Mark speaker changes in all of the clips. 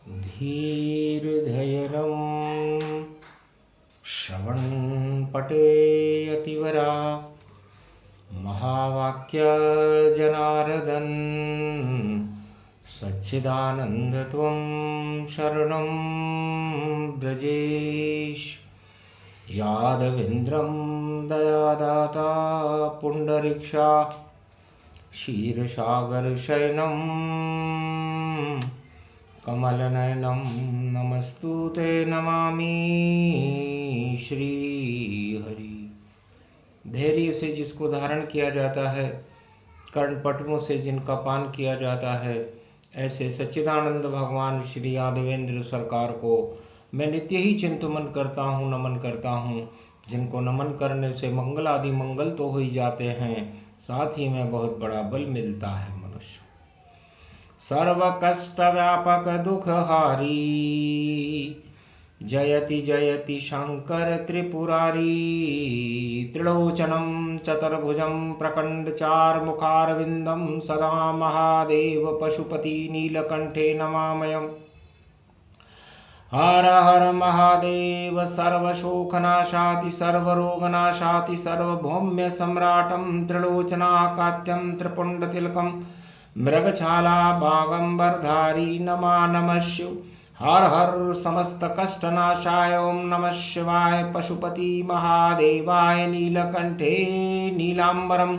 Speaker 1: धीर्धयनं श्रवणपटे अतिवरा महावाक्य जनार्दन सच्चिदानन्दत्वं शरणं ब्रजेश यादवेन्द्रं दयादाता पुण्डरीक्षा क्षीरसागरशयनं कमलनयनं नमस्तुते नमामि श्रीहरि। धैर्य से जिसको धारण किया जाता है, कर्णपटुओं से जिनका पान किया जाता है, ऐसे सच्चिदानंद भगवान श्री यादवेंद्र सरकार को मैं नित्य ही चिंतन करता हूँ, नमन करता हूँ। जिनको नमन करने से मंगल आदि मंगल तो हो ही जाते हैं, साथ ही में बहुत बड़ा बल मिलता है मनुष्य। सर्व कष्ट व्यापक दुख हारी जयति जयति शंकर त्रिपुरारी। त्रिलोचनं चतुर्भुजं प्रकंड चार मुखारविंदम सदा महादेव पशुपति नीलकंठे नमामयम्। हर हर महादेव सर्वशोकनाशाति सर्वरोगनाशाति सर्वभौम्य सम्राटं त्रिलोचनाकात्यं त्रिपुंडतिलकं मृगछाला बागंबरधारी नमा नमः शिव। हर हर समस्त कष्टनाशाय ओम नमः शिवाय। पशुपति महादेवाय नीलकंठे नीलांबरम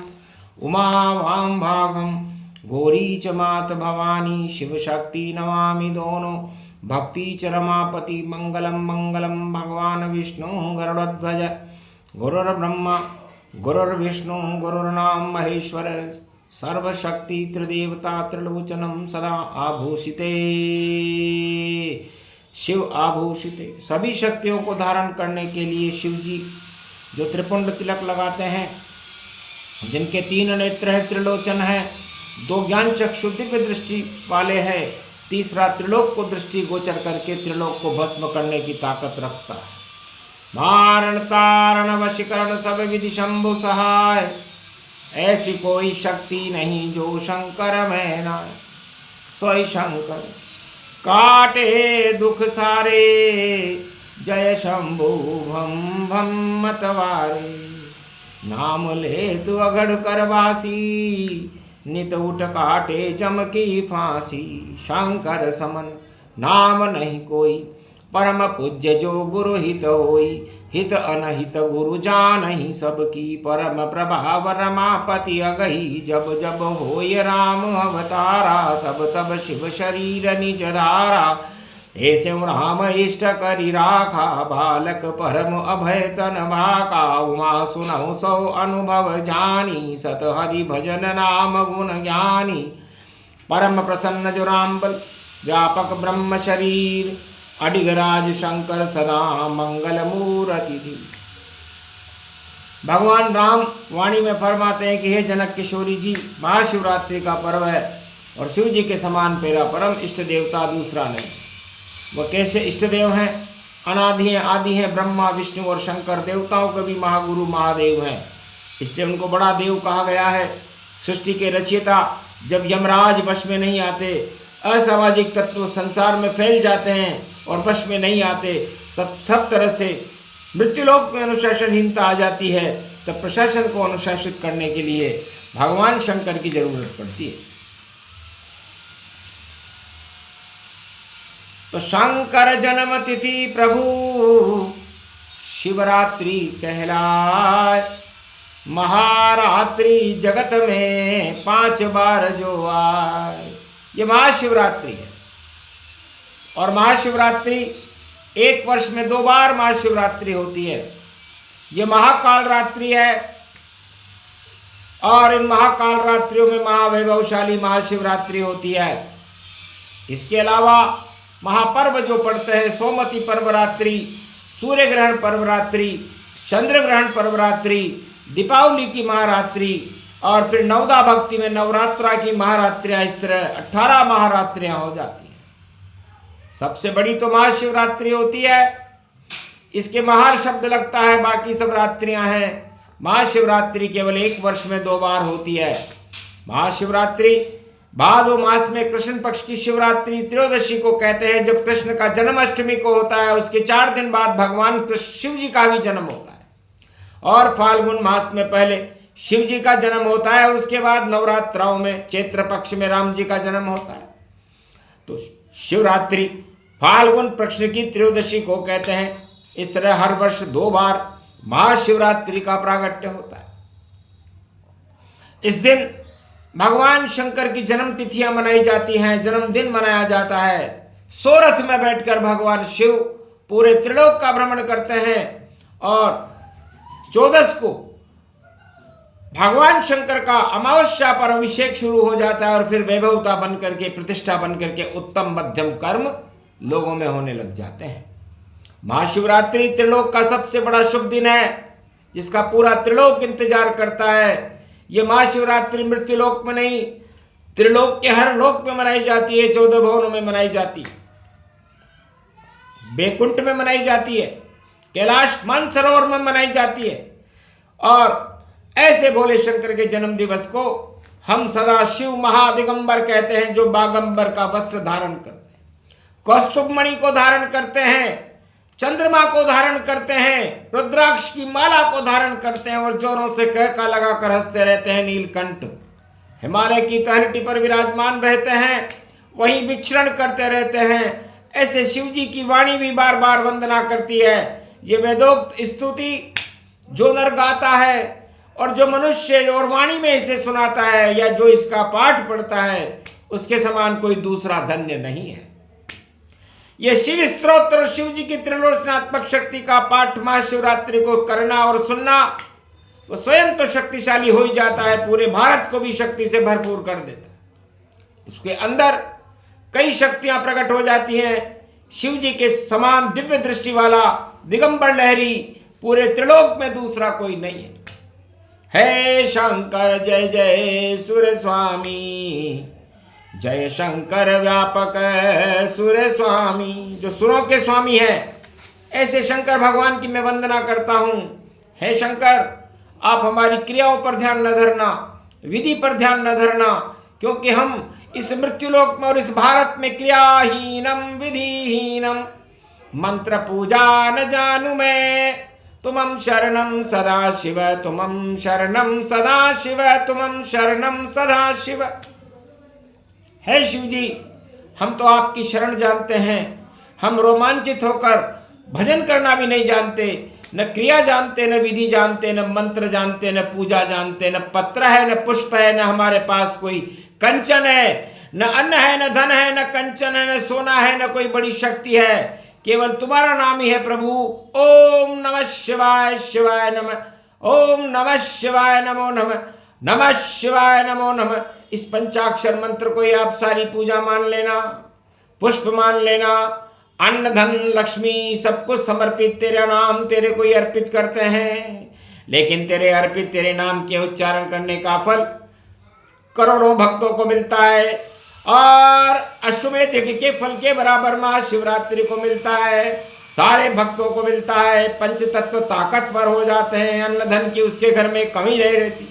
Speaker 1: उमा वाम भागम गौरी च मात भवानी शिव शक्ति नमामि दोनों। भक्ति च रमापति मंगलम मंगलम भगवान विष्णु गरुड़ध्वज। गुरुर्ब्रह्मा गुरुर्विष्णु गुरुर्नाम महेश्वर। सर्वशक्ति त्रिदेवता त्रिलोचनम सदा आभूषिते शिव आभूषिते। सभी शक्तियों को धारण करने के लिए शिव जी जो त्रिपुंड तिलक लगाते हैं, जिनके तीन नेत्र हैं, त्रिलोचन है, दो ज्ञान चक्षु दिव्य दृष्टि वाले हैं, तीसरा त्रिलोक को दृष्टि गोचर करके त्रिलोक को भस्म करने की ताकत रखता है। मारण तारण वशीकरण सब विधि शंभु सहाय। ऐसी कोई शक्ति नहीं जो शंकर में न सोई शंकर काटे दुख सारे। जय शंभु भम भम मतवारे। नाम ले तू अघड़ करवासी नित उठ काटे चमकी फांसी। शंकर समन नाम नहीं कोई परम पूज्य जो गुरु हित होई। हित अनहित गुरु जानहि सबकी परम प्रभाव रमापति अगही। जब जब होय राम अवतारा तब तब शिव शरीर निज धारा। हे शिव राम इष्ट करि राखा बालक परम अभय तन भाका। उमा सुनौ सौ अनुभव जानी सत हरि भजन नाम गुण ज्ञानी। परम प्रसन्न जो राम बल व्यापक ब्रह्म शरीर। अडिगराज शंकर सदा मंगल मूर्ति थी। भगवान राम वाणी में फरमाते हैं कि हे जनक किशोरी जी, महाशिवरात्रि का पर्व है और शिव जी के समान मेरा परम इष्ट देवता दूसरा नहीं। वह कैसे इष्ट देव हैं? अनादि हैं, आदि हैं, ब्रह्मा विष्णु और शंकर देवताओं के भी महागुरु महादेव हैं, इसलिए उनको बड़ा देव कहा गया है। सृष्टि के रचयिता जब यमराज वश में नहीं आते, असामाजिक तत्व संसार में फैल जाते हैं और वश में नहीं आते, सब तरह से मृत्युलोक में अनुशासनहीनता आ जाती है, तब प्रशासन को अनुशासित करने के लिए भगवान शंकर की जरूरत पड़ती है। तो शंकर जन्म तिथि प्रभु शिवरात्रि कहलाए। महारात्रि जगत में 5 बार जो आए। ये महाशिवरात्रि है और महाशिवरात्रि एक वर्ष में 2 बार महाशिवरात्रि होती है। ये महाकाल रात्रि है और इन महाकाल रात्रियों में महावैभवशाली महाशिवरात्रि होती है। इसके अलावा महापर्व जो पड़ते हैं, सोमवती पर्वरात्रि, सूर्य ग्रहण पर्वरात्रि, चंद्र ग्रहण पर्वरात्रि, दीपावली की महारात्रि और फिर नवदा भक्ति में नवरात्रा की महारात्रियां, इस तरह 18 महारात्रियां हो जाती हैं। सबसे बड़ी तो महाशिवरात्रि होती है, इसके महार शब्द लगता है, बाकी सब रात्रियां हैं। महाशिवरात्रि केवल एक वर्ष में 2 बार होती है। महाशिवरात्रि भादो मास में कृष्ण पक्ष की शिवरात्रि त्रयोदशी को कहते हैं, जब कृष्ण का जन्माष्टमी को होता है। उसके 4 दिन बाद भगवान कृष्ण शिव जी का भी जन्म होता है। और फाल्गुन मास में पहले शिव जी का जन्म होता है, उसके बाद नवरात्राओं में चैत्र पक्ष में राम जी का जन्म होता है। तो शिवरात्रि फाल्गुन पक्ष की त्रयोदशी को कहते हैं। इस तरह हर वर्ष 2 बार महाशिवरात्रि का प्रागट्य होता है। इस दिन भगवान शंकर की जन्म तिथियां मनाई जाती हैं, जन्मदिन मनाया जाता है। सोरथ में बैठकर भगवान शिव पूरे त्रिलोक का भ्रमण करते हैं और 14 को भगवान शंकर का अमावस्या पर अभिषेक शुरू हो जाता है और फिर वैभवता बन करके, प्रतिष्ठा बन करके उत्तम मध्यम कर्म लोगों में होने लग जाते हैं। महाशिवरात्रि त्रिलोक का सबसे बड़ा शुभ दिन है, जिसका पूरा त्रिलोक इंतजार करता है। यह महाशिवरात्रि मृत्युलोक में नहीं, त्रिलोक के हर लोक में मनाई जाती है। 14 भुवनों में मनाई जाती है, बैकुंठ में मनाई जाती है, कैलाश मानसरोवर में मनाई जाती है। और ऐसे भोले शंकर के जन्म दिवस को हम सदा शिव महादिगंबर कहते हैं, जो बागंबर का वस्त्र धारण करते हैं, कौस्तुभ मणि को धारण करते हैं, चंद्रमा को धारण करते हैं, रुद्राक्ष की माला को धारण करते हैं और जोरों से कहका लगाकर हंसते रहते हैं। नीलकंठ हिमालय की तलहटी पर विराजमान रहते हैं, वहीं विचरण करते रहते हैं। ऐसे शिव जी की वाणी भी बार बार वंदना करती है। ये वेदोक्त स्तुति जो नर गाता है और जो मनुष्य और वाणी में इसे सुनाता है या जो इसका पाठ पढ़ता है, उसके समान कोई दूसरा धन्य नहीं है। यह शिव स्तोत्र और शिव जी की त्रिलोचनात्मक शक्ति का पाठ महाशिवरात्रि को करना और सुनना, वो स्वयं तो शक्तिशाली हो ही जाता है, पूरे भारत को भी शक्ति से भरपूर कर देता है। उसके अंदर कई शक्तियां प्रकट हो जाती हैं। शिव जी के समान दिव्य दृष्टि वाला दिगंबर लहरी पूरे त्रिलोक में दूसरा कोई नहीं है। हे शंकर जय जय सुर स्वामी, जय शंकर व्यापक सुर स्वामी। जो सुरों के स्वामी है, ऐसे शंकर भगवान की मैं वंदना करता हूँ। हे शंकर, आप हमारी क्रियाओं पर ध्यान न धरना, विधि पर ध्यान न धरना, क्योंकि हम इस मृत्युलोक में और इस भारत में क्रियाहीनम विधिहीनम मंत्र पूजा न जानू मैं। तुमं शरणं सदा शिव, तुमं शरणं सदा शिव, तुमं शरणं सदा शिव। है शिव जी, हम तो आपकी शरण जानते हैं। हम रोमांचित होकर भजन करना भी नहीं जानते, न क्रिया जानते, न विधि जानते, न मंत्र जानते, न पूजा जानते, न पत्र है, न पुष्प है, न हमारे पास कोई कंचन है, न अन्न है, न धन है, न कंचन है, न सोना है, न कोई बड़ी शक्ति है। केवल तुम्हारा नाम ही है प्रभु। ओम नमः शिवाय, शिवाय नमः, ओम नमः शिवाय, नमो नमः, नमः शिवाय, नमो नमः। इस पंचाक्षर मंत्र को ही आप सारी पूजा मान लेना, पुष्प मान लेना, अन्न धन लक्ष्मी सब कुछ समर्पित तेरा नाम तेरे को ही अर्पित करते हैं। लेकिन तेरे अर्पित तेरे नाम के उच्चारण करने का फल करोड़ों भक्तों को मिलता है और अश्वमेध यज्ञ के फल के बराबर महाशिवरात्रि को मिलता है, सारे भक्तों को मिलता है। पंच तत्व ताकतवर हो जाते हैं, अन्न धन की उसके घर में कमी नहीं रहती,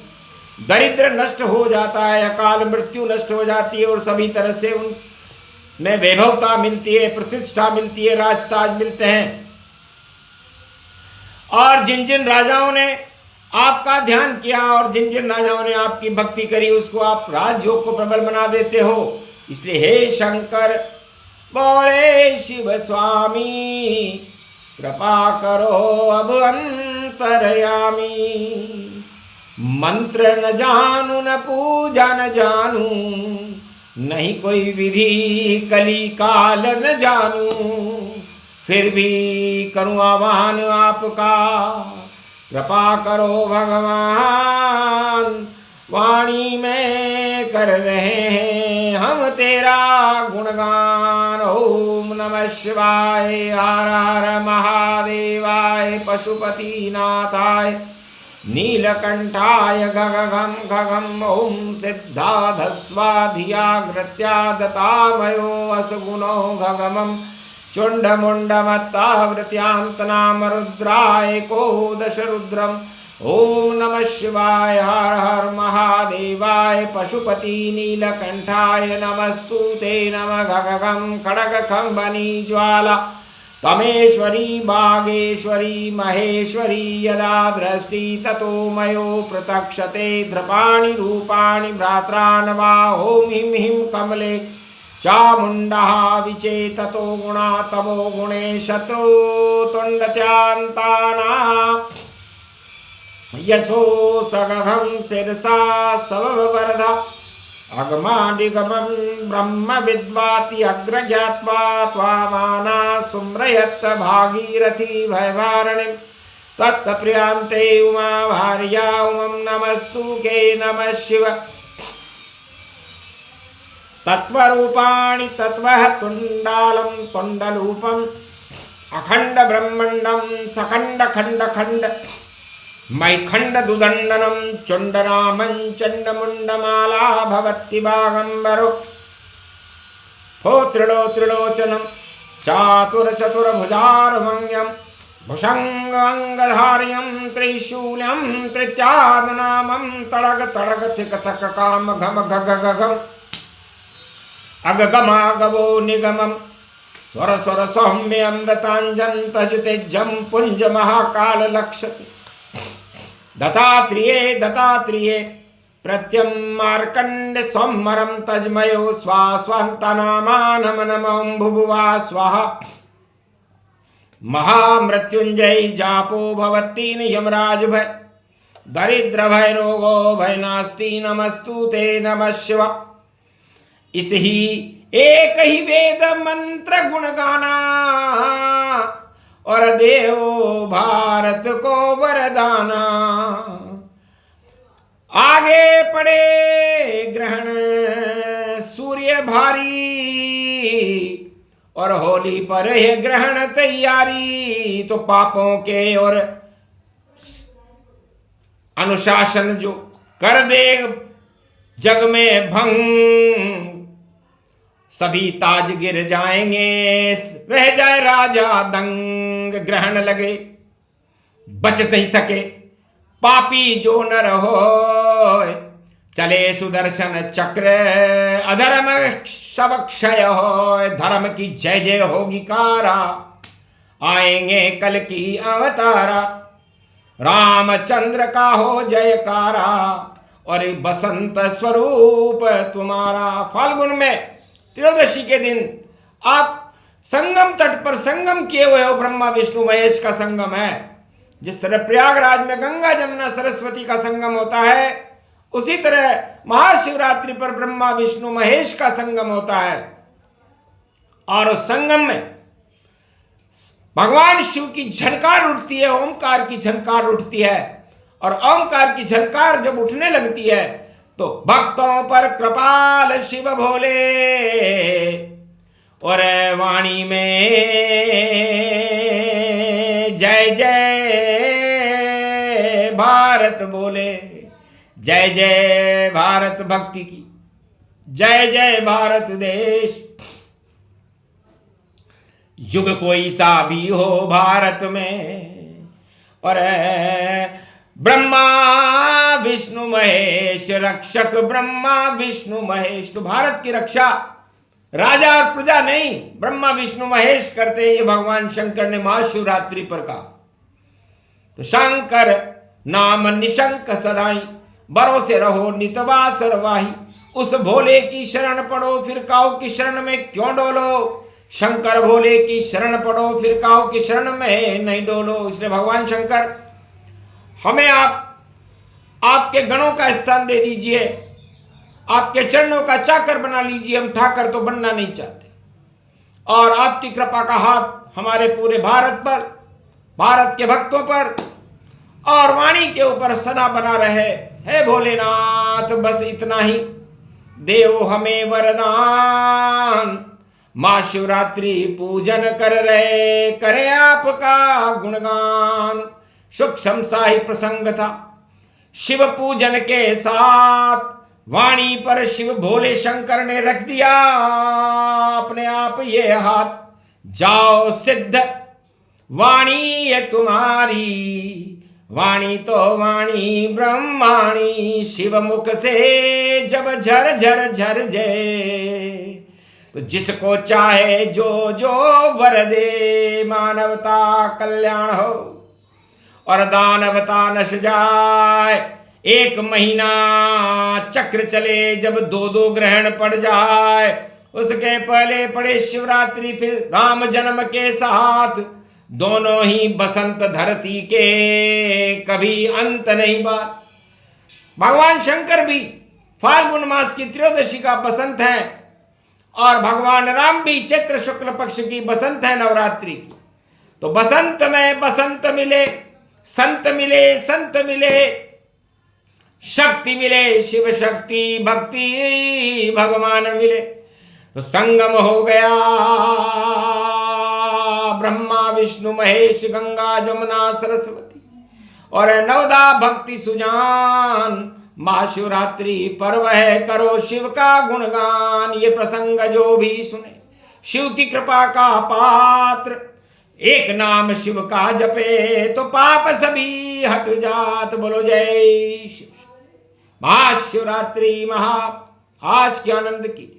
Speaker 1: दरिद्र नष्ट हो जाता है, अकाल मृत्यु नष्ट हो जाती है और सभी तरह से उनमें वैभवता मिलती है, प्रतिष्ठा मिलती है, राजताज मिलते हैं। और जिन जिन राजाओं ने आपका ध्यान किया और जिन जिन राजाओं ने आपकी भक्ति करी, उसको आप राजयोग को प्रबल बना देते हो। इसलिए हे शंकर बोले शिव स्वामी, कृपा करो अब अंतरयामी। मंत्र न जानू न पूजा न जानू, नहीं कोई विधि कली काल न जानू, फिर भी करूँ आह्वान आपका, कृपा करो भगवान। वाणी में कर रहे हैं हम तेरा गुणगान। ओम नमः शिवाय, हर हर महादेवाय, पशुपति नाथाय, नीलकंठाय गगगम गगम। ओम सिद्धाधस्वाधियाग्रत्यादतामयो असगुणो गगमम् चुंडमुंडमत्तावृत्यांतनाम रुद्राय को दश रुद्रम ओम नमः शिवाय। हर हर महादेवाय। पशुपति नीलकंठाय नमस्तुते। नमः गगगं खड्गखंबनी ज्वाला तमेश्वरी बागेश्वरी महेश्वरी। यदा दृष्टि ततो मयो प्रतक्षते धृपाणि रूपाणि भ्रात्रान् वा। ॐ ह्रीं ह्रीं कमले चामुण्डः विचेततो गुणा तमो गुणे शत्रुतुण्डत्यान्ताना। यशो सगहं शिरसा सववरदा। अगमादिगमं ब्रह्म विद्वाति अग्रज्ञात्वा त्वामाना सुम्रयत् भागीरथी भयवारणिं। तत्प्रियांते उमा भार्या उमं नमस्तुके। नमः शिव। तत्त्वरूपाणि तत्त्वः तुण्डालं तुण्डरूपम् अखण्ड ब्रह्मण्डं सखण्ड खण्ड खण्ड मैखण्ड दुदण्डनं चण्डनामं चण्डमुण्डमाला भवति बागम्बरो। हो त्रिलोचनं चातुरचतुर्भुजारुमङ्गं भुषङ्गङ्गधार्यं त्रिशूलं त्रित्यादनामं तडग तडग थिक थक काम घम घग गगम् अगगमागवो निगमं स्वर स्वर सौम्य अमृतांजन तजतेजं पुंज महाकाल लक्षति। दत्तात्रेये प्रत्यं मार्कण्ड स्वमरं तजमयो स्वास्वन्तनामानं नमं भुभुवा स्वाहा। महामृत्युंजय जापो भवतीन यमराज भय। दरिद्र भय रोगो भय नास्ति नमस्तुते। नमः शिव। इस ही एक ही वेद मंत्र गुण गाना और देव भारत को वरदाना। आगे पड़े ग्रहण सूर्य भारी और होली पर है ग्रहण तैयारी। तो पापों के और अनुशासन जो कर दे जग में भंग। सभी ताज गिर जाएंगे रह जाए राजा दंग। ग्रहण लगे बच नहीं सके पापी जो नर हो। चले सुदर्शन चक्र अधर्म सब क्षय हो। धर्म की जय जय होगी कारा आएंगे कल की अवतारा। रामचंद्र का हो जयकारा और बसंत स्वरूप तुम्हारा। फाल्गुन में त्रयोदशी के दिन आप संगम तट पर संगम किए हुए हो। ब्रह्मा विष्णु महेश का संगम है। जिस तरह प्रयागराज में गंगा जमुना सरस्वती का संगम होता है उसी तरह महाशिवरात्रि पर ब्रह्मा विष्णु महेश का संगम होता है। और उस संगम में भगवान शिव की झनकार उठती है। ओमकार की झनकार उठती है और ओमकार की झनकार जब उठने लगती है तो भक्तों पर कृपाल शिव भोले और वाणी में जय जय भारत बोले। जय जय भारत भक्ति की जय जय भारत देश। युग कोई सा भी हो भारत में और ब्रह्मा विष्णु महेश रक्षक। ब्रह्मा विष्णु महेश। तो भारत की रक्षा राजा और प्रजा नहीं ब्रह्मा विष्णु महेश करते हैं। ये भगवान शंकर ने महाशिवरात्रि पर कहा। तो शंकर नाम निशंक सदाई भरोसे रहो नितवा सरवाही। उस भोले की शरण पड़ो फिर काऊ की शरण में क्यों डोलो। शंकर भोले की शरण पड़ो फिर काऊ की शरण में नहीं डोलो। इसलिए भगवान शंकर हमें आपके गणों का स्थान दे दीजिए। आपके चरणों का चाकर बना लीजिए। हम ठाकर तो बनना नहीं चाहते। और आपकी कृपा का हाथ हमारे पूरे भारत पर, भारत के भक्तों पर और वाणी के ऊपर सदा बना रहे। हे भोलेनाथ बस इतना ही देव हमें वरदान। महाशिवरात्रि पूजन कर रहे करें आपका गुणगान। सूक्ष्म सा ही प्रसंग था। शिव पूजन के साथ वाणी पर शिव भोले शंकर ने रख दिया अपने आप ये हाथ। जाओ सिद्ध वाणी ये तुम्हारी वाणी तो वाणी ब्रह्माणी, शिव मुख से जब झर झर झर जय। तो जिसको चाहे जो जो वर दे, मानवता कल्याण हो और दानवता नश जाए। एक महीना चक्र चले जब दो दो ग्रहण पड़ जाए, उसके पहले पड़े शिवरात्रि, फिर राम जन्म के साथ दोनों ही बसंत धरती के, कभी अंत नहीं बात। भगवान शंकर भी फाल्गुन मास की त्रयोदशी का बसंत है और भगवान राम भी चैत्र शुक्ल पक्ष की बसंत है, नवरात्रि की। तो बसंत में बसंत मिले, संत मिले संत मिले, शक्ति मिले शिव शक्ति, भक्ति भगवान मिले। तो संगम हो गया ब्रह्मा विष्णु महेश गंगा जमुना सरस्वती, और नवदा भक्ति सुजान। महाशिवरात्रि पर्व है, करो शिव का गुणगान। ये प्रसंग जो भी सुने शिव की कृपा का पात्र, एक नाम शिव का जपे तो पाप सभी हट जात। बोलो जय शिव। महाशिवरात्रि आज के आनंद की